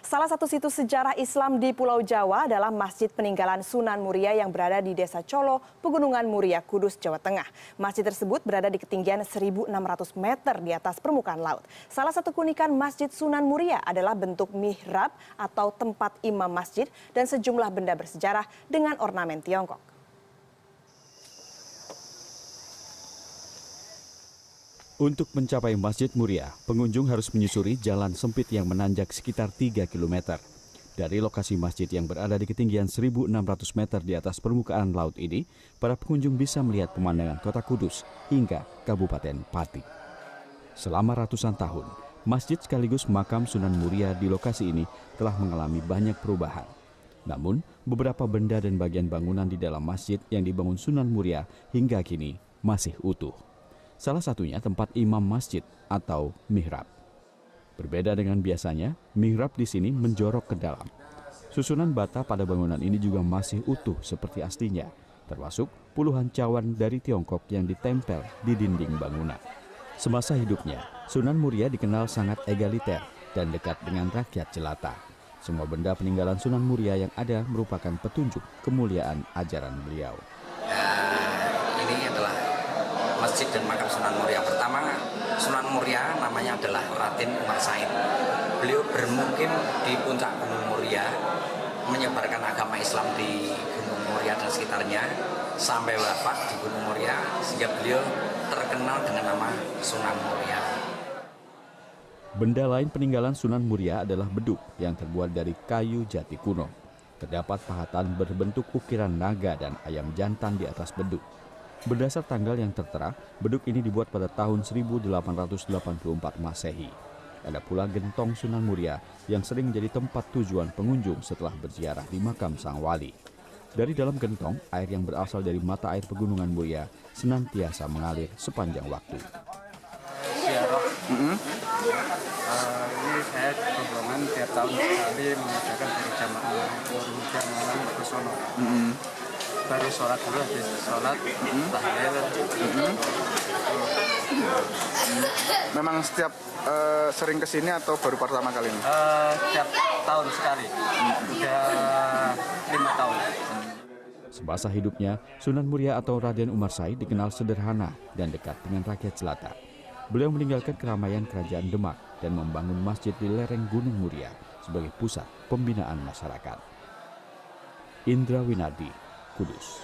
Salah satu situs sejarah Islam di Pulau Jawa adalah Masjid Peninggalan Sunan Muria yang berada di Desa Colo, Pegunungan Muria, Kudus, Jawa Tengah. Masjid tersebut berada di ketinggian 1.600 meter di atas permukaan laut. Salah satu keunikan Masjid Sunan Muria adalah bentuk mihrab atau tempat imam masjid dan sejumlah benda bersejarah dengan ornamen Tiongkok. Untuk mencapai Masjid Muria, pengunjung harus menyusuri jalan sempit yang menanjak sekitar 3 km. Dari lokasi masjid yang berada di ketinggian 1.600 meter di atas permukaan laut ini, para pengunjung bisa melihat pemandangan kota Kudus hingga Kabupaten Pati. Selama ratusan tahun, masjid sekaligus makam Sunan Muria di lokasi ini telah mengalami banyak perubahan. Namun, beberapa benda dan bagian bangunan di dalam masjid yang dibangun Sunan Muria hingga kini masih utuh. Salah satunya tempat imam masjid atau mihrab. Berbeda dengan biasanya, mihrab di sini menjorok ke dalam. Susunan bata pada bangunan ini juga masih utuh seperti aslinya, termasuk puluhan cawan dari Tiongkok yang ditempel di dinding bangunan. Semasa hidupnya, Sunan Muria dikenal sangat egaliter dan dekat dengan rakyat jelata. Semua benda peninggalan Sunan Muria yang ada merupakan petunjuk kemuliaan ajaran beliau. Ini adalah masjid dan makam Sunan Muria. Pertama, Sunan Muria namanya adalah Raden Umar Said. Beliau bermukim di puncak Gunung Muria, menyebarkan agama Islam di Gunung Muria dan sekitarnya, sampai wafat di Gunung Muria, sehingga beliau terkenal dengan nama Sunan Muria. Benda lain peninggalan Sunan Muria adalah beduk yang terbuat dari kayu jati kuno. Terdapat pahatan berbentuk ukiran naga dan ayam jantan di atas beduk. Berdasar tanggal yang tertera, beduk ini dibuat pada tahun 1884 Masehi. Ada pula gentong Sunan Muria yang sering menjadi tempat tujuan pengunjung setelah berziarah di makam sang wali. Dari dalam gentong, air yang berasal dari mata air Pegunungan Muria senantiasa mengalir sepanjang waktu. Ziarah. Ini saya rombongan tiap tahun sekali mengadakan dari jamaah ke sono. Baru sholat dulu, habis sholat, tahlil. Memang setiap sering kesini atau baru pertama kali ini? Setiap tahun sekali, udah 5 tahun. Semasa hidupnya, Sunan Muria atau Raden Umar Said dikenal sederhana dan dekat dengan rakyat jelata. Beliau meninggalkan keramaian kerajaan Demak dan membangun masjid di lereng Gunung Muria sebagai pusat pembinaan masyarakat. Indra Winardi, Kudus.